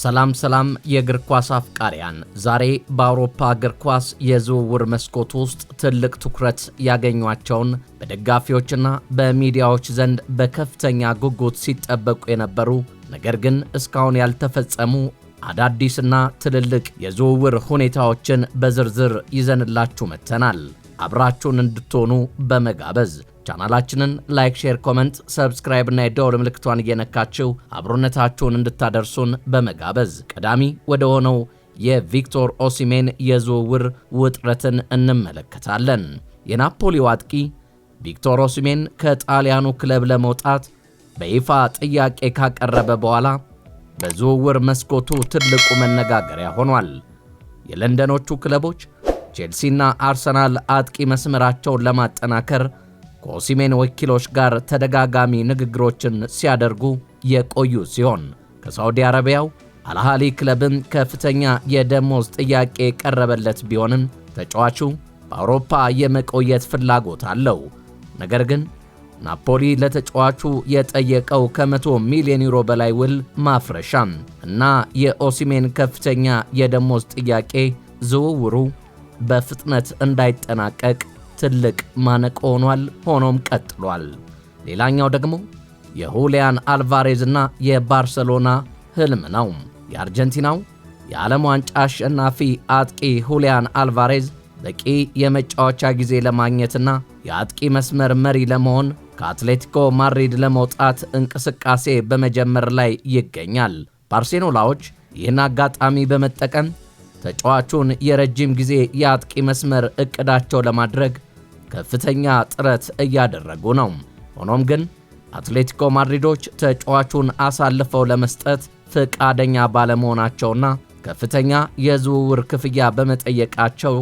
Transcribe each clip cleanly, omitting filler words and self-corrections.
ሰላም የእግር ኳስ አፍቃሪያን፣ ዛሬ በአውሮፓ እግር ኳስ የዝውውር መስኮት ውስጥ ትልቅ ትኩረት ያገኟቸውን በደጋፊዎችና በሚዲያዎች ዘንድ በከፍተኛ ጉጉት ሲጠበቁ የነበሩ ነገር ግን እስካሁን ያልተፈጸሙ አዳዲስና ትልልቅ የዝውውር ሁኔታዎችን በዝርዝር ይዘንላችሁ መጥተናል። አብራችሁን እንድትሆኑ በመጋበዝ ቻናላችንን ላይክ፣ ሼር፣ ኮሜንት፣ ሰብስክራይብ እና የደወል ምልክቷን እየነካችሁ አብሮነታችሁን እንድታደርሱን በመጋበዝ ቀዳሚ ወደ ሆነው የቪክቶር ኦሲሜን የዝውውር ውጥረትን እንመለከታለን። የናፖሊው አጥቂ ቪክቶር ኦሲሜን ከጣሊያኑ ክለብ ለመውጣት በይፋ ጥያቄ ካቀረበ በኋላ በዝውውር መስኮቱ ትልቁ መነጋገሪያ ሆኗል። የለንደኖቹ ክለቦች ቼልሲና አርሰናል አጥቂ መስመራቸውን ለማጠናከር ከኦሲሜን ወኪሎች ጋር ተደጋጋሚ ንግግሮችን ሲያደርጉ የቆዩ ሲሆን ከሳውዲ አረቢያው አልሃሊ ክለብም ከፍተኛ የደሞዝ ጥያቄ ቀረበለት ቢሆንም ተጫዋቹ በአውሮፓ የመቆየት ፍላጎት አለው። ነገር ግን ናፖሊ ለተጫዋቹ የጠየቀው ከ100 ሚሊዮን ዩሮ በላይ ውል ማፍረሻም እና የኦሲሜን ከፍተኛ የደሞዝ ጥያቄ ዝውውሩ በፍጥነት እንዳይጠናቀቅ ትልቅ ማነቆ ሆኗል። ሆኖም ቀጥሏል። ሌላኛው ደግሞ የሁሊያን አልቫሬዝ እና የባርሰሎና ህልም ነው። የአርጀንቲናው የዓለም ዋንጫ አሸናፊ አጥቂ ሁሊያን አልቫሬዝ በቂ የመጫወቻ ጊዜ ለማግኘትና የአጥቂ መስመር መሪ ለመሆን ከአትሌቲኮ ማድሪድ ለመውጣት እንቅስቃሴ በመጀመር ላይ ይገኛል። ባርሴሎናዎች ይህን አጋጣሚ በመጠቀም ተጫዋቹን የረጅም ጊዜ የአጥቂ መስመር እቅዳቸው ለማድረግ ከፍተኛ ጥረት እያደረጉ ነው። ሆኖም ግን አትሌቲኮ ማድሪዶች ተጫዋቹን አሳልፈው ለመስጠት ፈቃደኛ ባለመሆናቸውና ከፍተኛ የዝውውር ክፍያ በመጠየቃቸው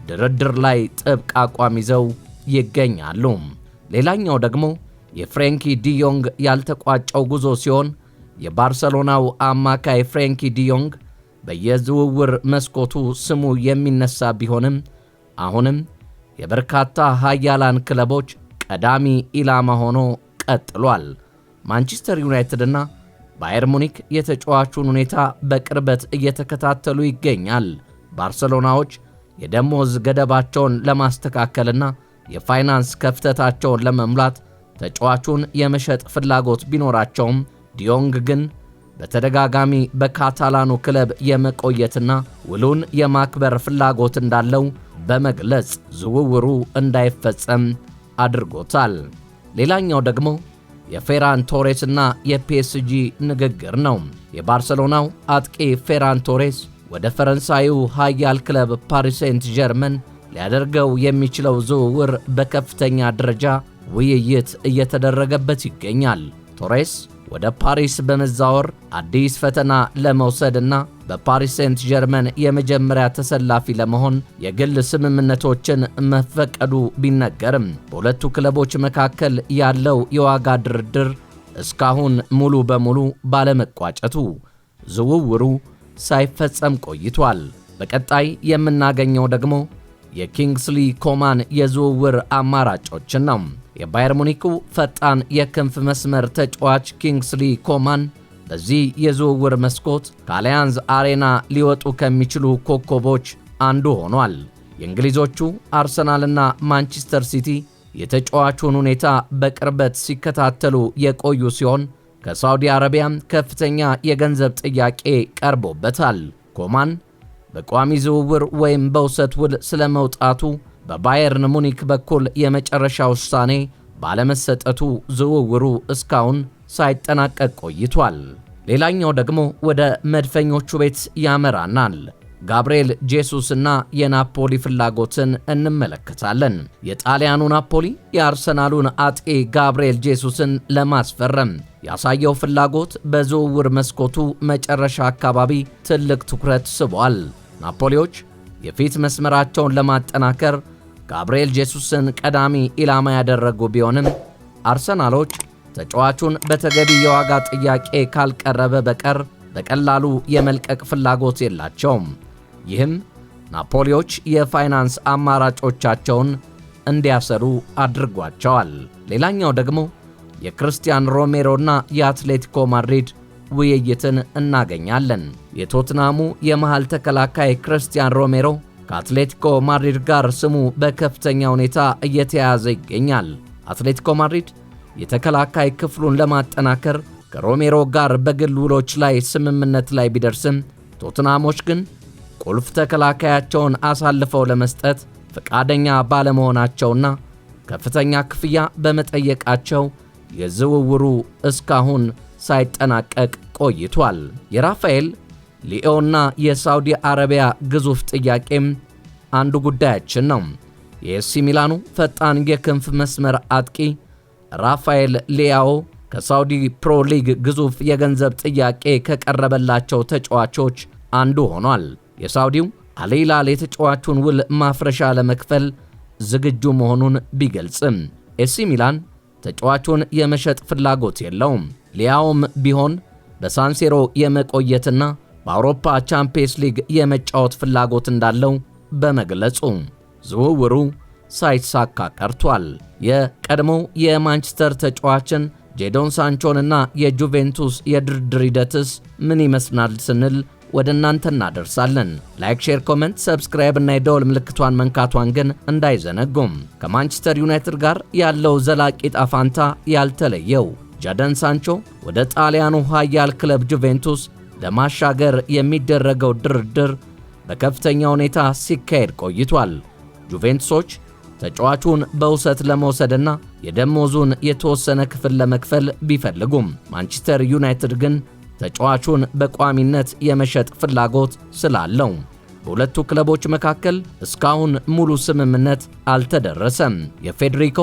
ድርድር ላይ ጥብቅ አቋም ይዘው ይገኛሉ። ሌላኛው ደግሞ የፍሬንኪ ዲዮንግ ያልተቋጨው ጉዞ ሲሆን የባርሰሎናው አማካይ ፍሬንኪ ዲዮንግ በየዝውውር መስኮቱ ስሙ የሚነሳ ቢሆንም አሁንም የበርካታ ኃያላን ክለቦች ቀዳሚ ኢላማ ሆኖ ቀጥሏል። ማንቸስተር ዩናይትድ እና ባየር ሙኒክ የተጫዋቹን ሁኔታ በቅርበት እየተከታተሉ ይገኛል። ባርሰሎናዎች የደሞዝ ገደባቸውን ለማስተካከልና የፋይናንስ ክፍተታቸውን ለመሙላት ተጫዋቹን የመሸጥ ፍላጎት ቢኖራቸውም ዲዮንግ ግን በተደጋጋሚ በካታላኑ ክለብ የመቆየትና ውሉን የማክበር ፍላጎት እንዳለው በመግለጽ ዝውውሩ እንዳይፈጸም አድርጎታል። ሌላኛው ደግሞ የፌራን ቶሬስና የፒኤስጂ ንግግር ነው። የባርሰሎናው አጥቂ ፌራን ቶሬስ ወደ ፈረንሳዩ ኃያል ክለብ ፓሪስ ሴንት ጀርመን ሊያደርገው የሚችለው ዝውውር በከፍተኛ ደረጃ ውይይት እየተደረገበት ይገኛል። ቶሬስ ወደ ፓሪስ በመዛወር አዲስ ፈተና ለመውሰድና በፓሪስ ሴንት ጀርመን የመጀመሪያ ተሰላፊ ለመሆን የግል ስምምነቶችን መፈቀዱ ቢነገርም በሁለቱ ክለቦች መካከል ያለው የዋጋ ድርድር እስካሁን ሙሉ በሙሉ ባለመቋጨቱ ዝውውሩ ሳይፈጸም ቆይቷል። በቀጣይ የምናገኘው ደግሞ የኪንግስሊ ኮማን የዝውውር አማራጮችን ነው። የባየር ሙኒኩ ፈጣን የክንፍ መስመር ተጫዋች ኪንግስሊ ኮማን በዚህ የዝውውር መስኮት ከአሊያንዝ አሬና ሊወጡ ከሚችሉ ኮከቦች አንዱ ሆኗል። የእንግሊዞቹ አርሰናልና ማንቸስተር ሲቲ የተጫዋቹን ሁኔታ በቅርበት ሲከታተሉ የቆዩ ሲሆን ከሳውዲ አረቢያም ከፍተኛ የገንዘብ ጥያቄ ቀርቦበታል። ኮማን በቋሚ ዝውውር ወይም በውሰት ውል ስለመውጣቱ በባየርን ሙኒክ በኩል የመጨረሻ ውሳኔ ባለመሰጠቱ ዝውውሩ እስካሁን ሳይጠናቀቅ ቆይቷል። ሌላኛው ደግሞ ወደ መድፈኞቹ ቤት ያመራናል። ጋብርኤል ጄሱስ እና የናፖሊ ፍላጎትን እንመለከታለን። የጣሊያኑ ናፖሊ የአርሰናሉን አጥቂ ጋብርኤል ጄሱስን ለማስፈረም ያሳየው ፍላጎት በዝውውር መስኮቱ መጨረሻ አካባቢ ትልቅ ትኩረት ስቧል። ናፖሊዎች የፊት መስመራቸውን ለማጠናከር ጋብርኤል ጄሱስን ቀዳሚ ኢላማ ያደረጉ ቢሆንም አርሰናሎች ተጫዋቹን በተገቢ የዋጋ ጥያቄ ካልቀረበ በቀር በቀላሉ የመልቀቅ ፍላጎት የላቸውም። ይህም ናፖሊዎች የፋይናንስ አማራጮቻቸውን እንዲያሰሩ አድርጓቸዋል። ሌላኛው ደግሞ የክርስቲያን ሮሜሮና የአትሌቲኮ ማድሪድ ውይይትን እናገኛለን። የቶትናሙ የመሃል ተከላካይ ክርስቲያን ሮሜሮ ከአትሌቲኮ ማድሪድ ጋር ስሙ በከፍተኛ ሁኔታ እየተያያዘ ይገኛል። አትሌቲኮ ማድሪድ የተከላካይ ክፍሉን ለማጠናከር ከሮሜሮ ጋር በግል ውሎች ላይ ስምምነት ላይ ቢደርስም ቶትናሞች ግን ቁልፍ ተከላካያቸውን አሳልፈው ለመስጠት ፈቃደኛ ባለመሆናቸውና ከፍተኛ ክፍያ በመጠየቃቸው የዝውውሩ እስካሁን ሳይጠናቀቅ ቆይቷል። የራፋኤል ሊኦና የሳውዲ አረቢያ ግዙፍ ጥያቄም አንዱ ጉዳያችን ነው። የኤሲ ሚላኑ ፈጣን የክንፍ መስመር አጥቂ ራፋኤል ሊያኦ ከሳውዲ ፕሮ ሊግ ግዙፍ የገንዘብ ጥያቄ ከቀረበላቸው ተጫዋቾች አንዱ ሆኗል። የሳውዲው አልሂላል የተጫዋቹን ውል ማፍረሻ ለመክፈል ዝግጁ መሆኑን ቢገልጽም ኤሲ ሚላን ተጫዋቹን የመሸጥ ፍላጎት የለውም። ሊያኦም ቢሆን በሳንሲሮ የመቆየትና በአውሮፓ ቻምፒየንስ ሊግ የመጫወት ፍላጎት እንዳለው በመግለጹ ዝውውሩ ሳይሳካ ቀርቷል። የቀድሞው የማንቸስተር ተጫዋችን ጄዶን ሳንቾንና የጁቬንቱስ የድርድር ሂደትስ ምን ይመስላል ስንል ወደ እናንተ እናደርሳለን። ላይክ፣ ሼር፣ ኮሜንት፣ ሰብስክራይብ እና የደወል ምልክቷን መንካቷን ግን እንዳይዘነጉም። ከማንቸስተር ዩናይትድ ጋር ያለው ዘላቂ ጣፋንታ ያልተለየው ጃደን ሳንቾ ወደ ጣሊያኑ ኃያል ክለብ ጁቬንቱስ ለማሻገር የሚደረገው ድርድር በከፍተኛ ሁኔታ ሲካሄድ ቆይቷል። ጁቬንቱሶች ተጫዋቹን በውሰት ለመውሰድና የደሞዙን የተወሰነ ክፍል ለመክፈል ቢፈልጉም ማንቸስተር ዩናይትድ ግን ተጫዋቹን በቋሚነት የመሸጥ ፍላጎት ስላለው በሁለቱ ክለቦች መካከል እስካሁን ሙሉ ስምምነት አልተደረሰም። የፌዴሪኮ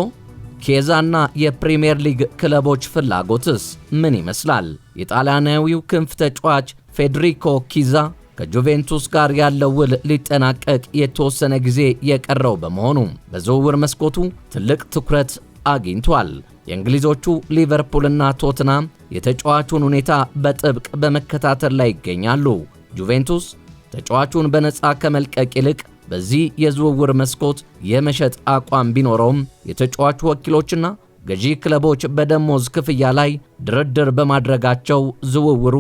ኬዛና የፕሪሚየር ሊግ ክለቦች ፍላጎትስ ምን ይመስላል? የጣሊያናዊው ክንፍ ተጫዋች ፌዴሪኮ ኪዛ ከጁቬንቱስ ጋር ያለው ውል ሊጠናቀቅ የተወሰነ ጊዜ የቀረው በመሆኑ በዝውውር መስኮቱ ትልቅ ትኩረት አግኝቷል። የእንግሊዞቹ ሊቨርፑልና ቶትናም የተጫዋቹን ሁኔታ በጥብቅ በመከታተል ላይ ይገኛሉ። ጁቬንቱስ ተጫዋቹን በነፃ ከመልቀቅ ይልቅ በዚህ የዝውውር መስኮት የመሸጥ አቋም ቢኖረውም የተጫዋቹ ወኪሎችና ገዢ ክለቦች በደሞዝ ክፍያ ላይ ድርድር በማድረጋቸው ዝውውሩ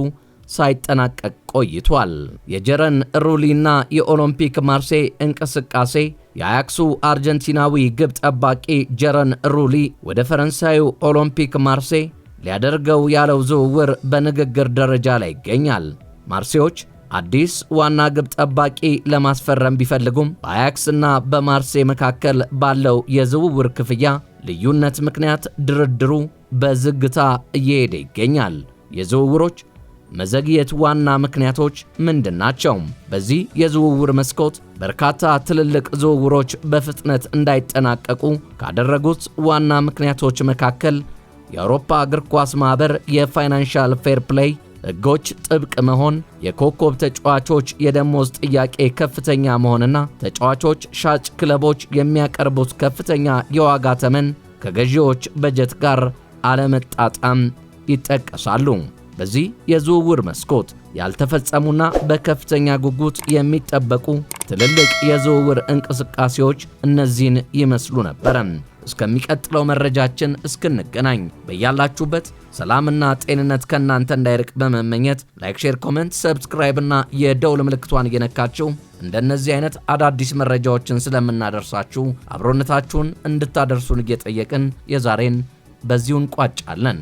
ሳይጠናቀቅ ቆይቷል። የጀረን ሩሊና የኦሎምፒክ ማርሴይ እንቅስቃሴ የአያክሱ አርጀንቲናዊ ግብ ጠባቂ ጀረን ሩሊ ወደ ፈረንሳዩ ኦሎምፒክ ማርሴይ ሊያደርገው ያለው ዝውውር በንግግር ደረጃ ላይ ይገኛል። ማርሴዮች አዲስ ዋና ግብ ጠባቂ ለማስፈረም ቢፈልጉም በአያክስና በማርሴይ መካከል ባለው የዝውውር ክፍያ ልዩነት ምክንያት ድርድሩ በዝግታ እየሄደ ይገኛል። የዝውውሮች መዘግየት ዋና ምክንያቶች ምንድናቸው? በዚህ የዝውውር መስኮት በርካታ ትልልቅ ዝውውሮች በፍጥነት እንዳይጠናቀቁ ካደረጉት ዋና ምክንያቶች መካከል የአውሮፓ እግር ኳስ ማህበር የፋይናንሻል ፌር ፕሌይ ሕጎች ጥብቅ መሆን፣ የኮከብ ተጫዋቾች የደሞዝ ጥያቄ ከፍተኛ መሆንና ተጫዋቾች ሻጭ ክለቦች የሚያቀርቡት ከፍተኛ የዋጋ ተመን ከገዢዎች በጀት ጋር አለመጣጣም ይጠቀሳሉ። በዚህ የዝውውር መስኮት ያልተፈጸሙና በከፍተኛ ጉጉት የሚጠበቁ ትልልቅ የዝውውር እንቅስቃሴዎች እነዚህን ይመስሉ ነበር። እስከሚቀጥለው መረጃችን እስክንገናኝ በያላችሁበት ሰላምና ጤንነት ከናንተ እንዳይርቅ በመመኘት ላይክ፣ ሼር፣ ኮሜንት፣ ሰብስክራይብ እና የደውል ምልክቷን እየነካችሁ እንደነዚህ አይነት አዳዲስ መረጃዎችን ስለምናደርሳችሁ አብሮነታችሁን እንድታደርሱን እየጠየቅን የዛሬን በዚሁ እንቋጫለን።